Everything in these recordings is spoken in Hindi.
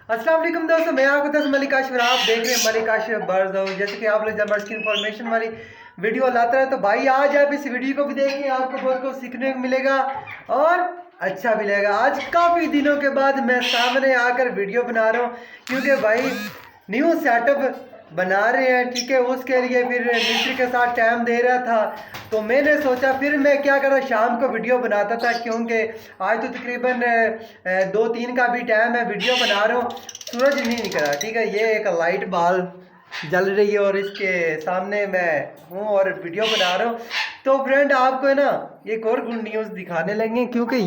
अस्सलाम वालेकुम दोस्तों, मैं आपको दस मलिक आशिफ, आप देख रहे हैं मलिक आशिफ बर्ड हाउस। जैसे कि आप लोग जब की इन्फॉर्मेशन वाली वीडियो लाता है तो भाई आज आप इस वीडियो को भी देखिए, आपको बहुत कुछ सीखने को मिलेगा और अच्छा भी लगेगा। आज काफ़ी दिनों के बाद मैं सामने आकर वीडियो बना रहा हूँ क्योंकि भाई न्यू सेटअप बना रहे हैं, ठीक है। उसके लिए फिर मिस्त्री के साथ टाइम दे रहा था तो मैंने सोचा फिर मैं क्या कर रहा, शाम को वीडियो बनाता था क्योंकि आज तो तकरीबन 2-3 का भी टाइम है। वीडियो बना रहा हूँ, सूरज नहीं निकला, ठीक है। ये एक लाइट बॉल जल रही है और इसके सामने मैं हूँ और वीडियो बना रहा हूँ। तो फ्रेंड आपको है ना एक और गुड न्यूज़ दिखाने लगे क्योंकि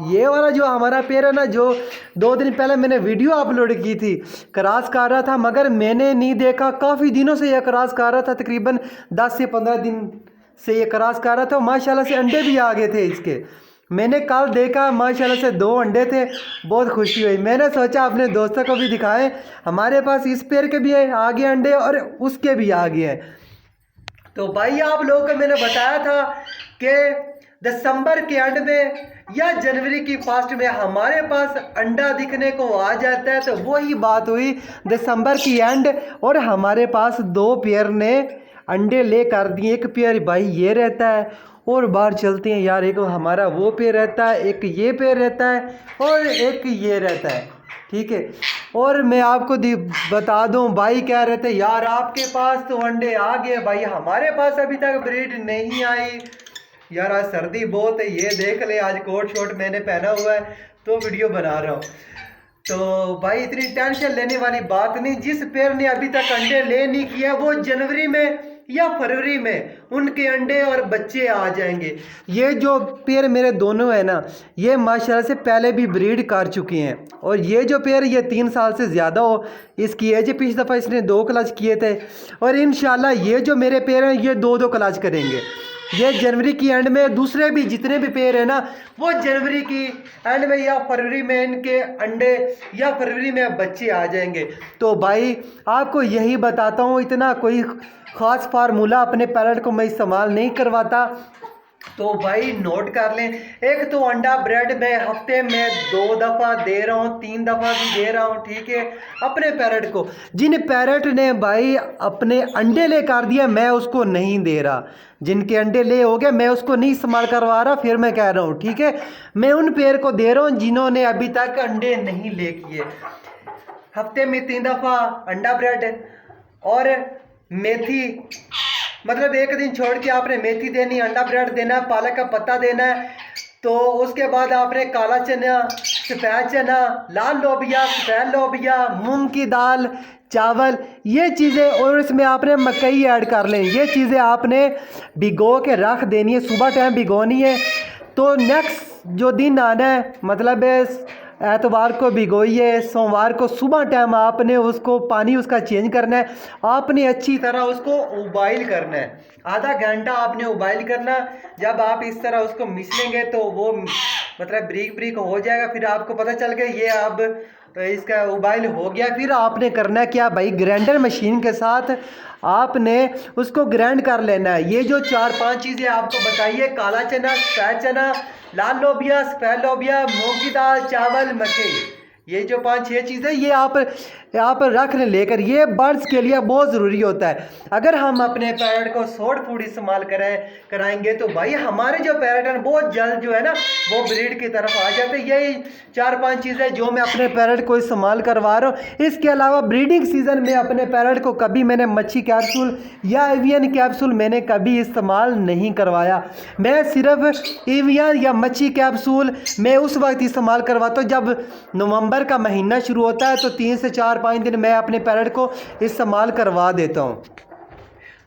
ये वाला जो हमारा पेड़ है ना, जो 2 दिन पहले मैंने वीडियो अपलोड की थी, क्रॉस कर रहा था मगर मैंने नहीं देखा। काफ़ी दिनों से ये क्रॉस कर रहा था, तकरीबन 10 से 15 दिन से ये क्रॉस कर रहा था। माशाल्लाह से अंडे भी आ गए थे इसके। मैंने कल देखा माशाल्लाह से 2 अंडे थे, बहुत खुशी हुई। मैंने सोचा अपने दोस्तों को भी दिखाएं, हमारे पास इस पेड़ के भी आ गए अंडे और उसके भी आ गए हैं। तो भाई आप लोगों को मैंने बताया था कि दिसंबर के एंड में या जनवरी की फर्स्ट में हमारे पास अंडा दिखने को आ जाता है। तो वही बात हुई दिसंबर की एंड और हमारे पास 2 पेयर ने अंडे ले कर दिए। एक पेयर भाई ये रहता है और बाहर चलते हैं यार, एक हमारा वो पेड़ रहता है, एक ये पेड़ रहता है और एक ये रहता है, ठीक है। और मैं आपको बता दूं, भाई कह रहे थे यार आपके पास तो अंडे आ गए, भाई हमारे पास अभी तक ब्रीड नहीं आई। यार आज सर्दी बहुत है, ये देख ले आज कोट शोट मैंने पहना हुआ है तो वीडियो बना रहा हूँ। तो भाई इतनी टेंशन लेने वाली बात नहीं। जिस पेड़ ने अभी तक अंडे ले नहीं किया वो जनवरी में या फरवरी में उनके अंडे और बच्चे आ जाएंगे। ये जो पेड़ मेरे दोनों है ना, ये माशाल्लाह से पहले भी ब्रीड कर चुके हैं और ये जो पेड़ ये 3 साल से ज़्यादा हो इसकी एज। पिछली दफ़ा इसने 2 क्लच किए थे और इंशाल्लाह ये जो मेरे पेड़ हैं ये 2-2 क्लच करेंगे। ये जनवरी की एंड में दूसरे भी जितने भी पेड़ है ना वो जनवरी की एंड में या फरवरी में इनके अंडे या फरवरी में बच्चे आ जाएंगे। तो भाई आपको यही बताता हूँ, इतना कोई ख़ास फार्मूला अपने पैरेट को मैं इस्तेमाल नहीं करवाता। तो भाई नोट कर लें, एक तो अंडा ब्रेड मैं हफ्ते में 2 दफ़ा दे रहा हूँ, 3 दफ़ा भी दे रहा हूँ, ठीक है, अपने पैरेट को। जिन पैरेट ने भाई अपने अंडे ले कर दिया मैं उसको नहीं दे रहा, जिनके अंडे ले हो गए मैं उसको नहीं इस्तेमाल करवा रहा। फिर मैं कह रहा हूँ ठीक है, मैं उन पेड़ को दे रहा हूँ जिन्होंने अभी तक अंडे नहीं ले किए। हफ्ते में 3 दफ़ा अंडा ब्रेड और मेथी, मतलब एक दिन छोड़ के आपने मेथी देनी, अंडा ब्रेड देना है, पालक का पत्ता देना है। तो उसके बाद आपने काला चना, सफ़ेद चना, लाल लोबिया, सफ़ेद लोबिया, मूंग की दाल, चावल, ये चीज़ें, और इसमें आपने मकई ऐड कर लें। ये चीज़ें आपने भिगो के रख देनी है, सुबह टाइम भिगोनी है। तो नेक्स्ट जो दिन आना है, मतलब एतवार को भिगोइए, सोमवार को सुबह टाइम आपने उसको पानी उसका चेंज करना है। आपने अच्छी तरह उसको उबाइल करना है, आधा घंटा आपने उबाइल करना। जब आप इस तरह उसको मिसलेंगे तो वो मतलब ब्रीक ब्रीक हो जाएगा। फिर आपको पता चल गया ये अब इसका उबाइल हो गया। फिर आपने करना क्या भाई, ग्राइंडर मशीन के साथ आपने उसको ग्राइंड कर लेना है। ये जो 4-5 चीज़ें आपको बताइए, काला चना, सफ़ेद चना, लाल लोबिया, सफ़ेद लोबिया, मूंग की दाल, चावल, मकई, ये जो 5-6 चीज़ें ये आप रख लेकर, ये बर्ड्स के लिए बहुत ज़रूरी होता है। अगर हम अपने पैरेट को सॉफ्ट फूड इस्तेमाल कराएंगे तो भाई हमारे जो पैरेट हैं बहुत जल्द जो है ना वो ब्रीड की तरफ आ जाते हैं। यही 4-5 चीज़ें जो मैं अपने पैरेट को इस्तेमाल करवा रहा हूँ। इसके अलावा ब्रीडिंग सीजन में अपने पैरेट को कभी मैंने मच्छी कैप्सूल या एवियन कैप्सूल मैंने कभी इस्तेमाल नहीं करवाया। मैं सिर्फ एवियन या मच्छी कैप्सूल मैं उस वक्त इस्तेमाल करवाता हूँ जब नवंबर का महीना शुरू होता है, तो 3 से 4-5 दिन मैं अपने पैरेट को इस्तेमाल करवा देता हूँ।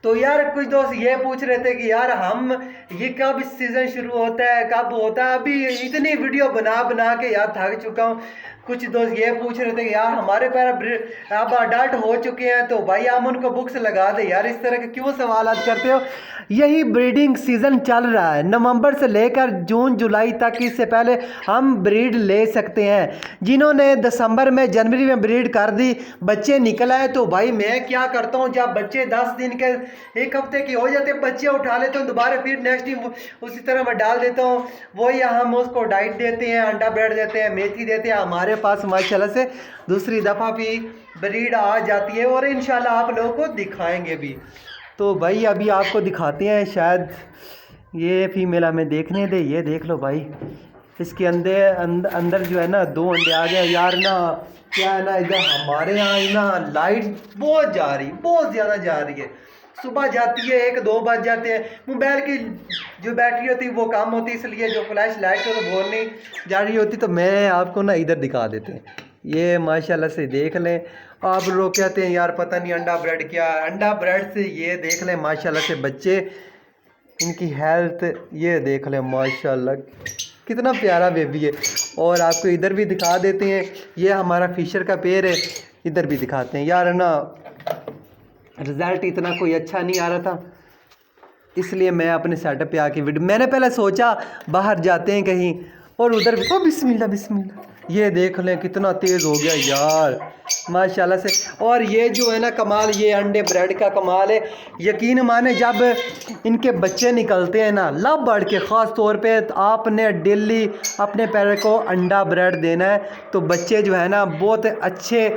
तो यार कुछ दोस्त ये पूछ रहे थे कि यार हम ये कब सीज़न शुरू होता है, कब होता है। अभी इतनी वीडियो बना बना के यार थक चुका हूँ। कुछ दोस्त ये पूछ रहे थे कि यार हमारे पैर अब अडल्ट हो चुके हैं तो भाई हम उनको बुक्स लगा दे। यार इस तरह के क्यों सवाल करते हो। यही ब्रीडिंग सीज़न चल रहा है, नवंबर से लेकर जून जुलाई तक। इससे पहले हम ब्रीड ले सकते हैं। जिन्होंने दिसंबर में जनवरी में ब्रीड कर दी, बच्चे निकल आए, तो भाई मैं क्या करता हूँ, जब बच्चे 10 दिन के 1 हफ्ते के हो जाते बच्चे उठा लेता हूँ दोबारा, फिर नेक्स्ट दिन उसी तरह मैं डाल देता हूँ। वही हम उसको डाइट देते हैं, अंडा ब्रेड देते हैं, मेथी देते हैं। हमारे हमारे पास माशाल्लाह से दूसरी दफ़ा भी ब्रीड आ जाती है और इंशाल्लाह आप लोगों को दिखाएंगे भी। तो भाई अभी आपको दिखाते हैं, शायद ये फीमेल हमें देखने दे। ये देख लो भाई, इसके अंदर जो है ना 2 अंडे आ गए यार। ना क्या है ना, इधर हमारे यहाँ ना लाइट बहुत जा रही, बहुत ज़्यादा जा रही है। सुबह जाती है 1-2 बज जाते हैं, मोबाइल की जो बैटरी होती है वो कम होती है, इसलिए जो फ्लैश लाइट है वो नहीं जा रही होती। तो मैं आपको ना इधर दिखा देते हैं, ये माशाल्लाह से देख लें। आप लोग कहते हैं यार पता नहीं अंडा ब्रेड क्या है, अंडा ब्रेड से ये देख लें माशाल्लाह से बच्चे, इनकी हेल्थ ये देख लें माशाल्लाह कितना प्यारा बेबी है। और आपको इधर भी दिखा देते हैं, ये हमारा फिशर का पेड़ है, इधर भी दिखाते हैं। यार ना रिज़ल्ट इतना कोई अच्छा नहीं आ रहा था, इसलिए मैं अपने सेटअप पे आके वीडियो, मैंने पहले सोचा बाहर जाते हैं कहीं, और उधर भी बिस्मिल्लाह बिस्मिल्लाह, ये देख लें कितना तेज़ हो गया यार माशाल्लाह से। और ये जो है ना कमाल, ये अंडे ब्रेड का कमाल है। यकीन माने जब इनके बच्चे निकलते हैं ना लब बढ़ के, ख़ास तौर पे आपने डेली अपने पैर को अंडा ब्रेड देना है, तो बच्चे जो है ना बहुत अच्छे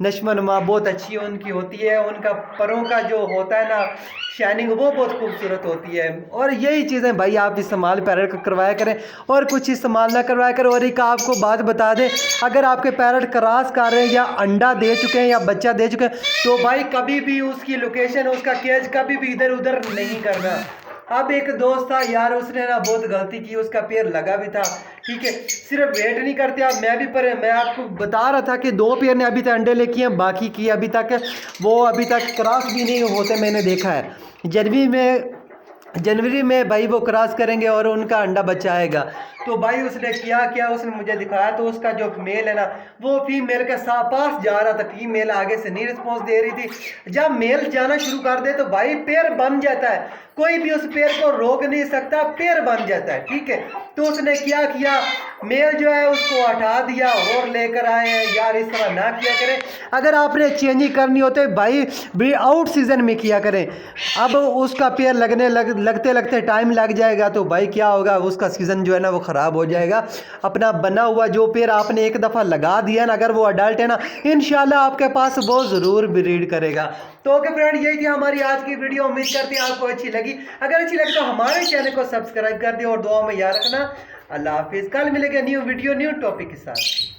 नश्मनुमा बहुत अच्छी उनकी होती है, उनका परों का जो होता है ना शाइनिंग वो बहुत खूबसूरत होती है। और यही चीज़ें भाई आप इस्तेमाल पैरट का करवाया करें और कुछ इस्तेमाल ना करवाया करें। और एक आपको बात बता दें, अगर आपके पैरट क्रॉस कर रहे हैं या अंडा दे चुके हैं या बच्चा दे चुके हैं, तो भाई कभी भी उसकी लोकेशन, उसका केज कभी भी इधर उधर नहीं करना। अब एक दोस्त था यार, उसने ना बहुत गलती की, उसका पैर लगा भी था, ठीक है, सिर्फ वेट नहीं करते आप, मैं आपको बता रहा था कि 2 पेयर ने अभी तक अंडे लेके हैं, बाकी की अभी तक वो अभी तक क्रॉस भी नहीं होते, मैंने देखा है। जनवरी में भाई वो क्रॉस करेंगे और उनका अंडा बच्चा आएगा। तो भाई उसने क्या उसने मुझे दिखाया, तो उसका जो मेल है ना वो फीमेल के पास जा रहा था, फीमेल आगे से नहीं रिस्पॉन्स दे रही थी। जब मेल जाना शुरू कर दे तो भाई पैर बन जाता है, कोई भी उस पैर को रोक नहीं सकता, पैर बन जाता है, ठीक है। तो उसने क्या किया, मेल जो है उसको हटा दिया और लेकर आए हैं। यार इस तरह ना किया करें, अगर आपने चेंजिंग करनी होते भाई आउट सीजन में किया करें। अब उसका पैर लगते टाइम लग जाएगा, तो भाई क्या होगा, उसका सीज़न जो है ना वो ख़राब हो जाएगा। अपना बना हुआ जो पैर आपने एक दफ़ा लगा दिया ना, अगर वो अडल्ट है ना, इंशाल्लाह आपके पास वो ज़रूर ब्रीड करेगा। तो ओके फ्रेंड, यही थी हमारी आज की वीडियो, उम्मीद करते हैं आपको अच्छी लगी। अगर अच्छी लगी तो हमारे चैनल को सब्सक्राइब कर दिए और दुआ में याद रखना। अल्लाह हाफिज़, कल मिलेगा न्यू वीडियो न्यू टॉपिक के साथ।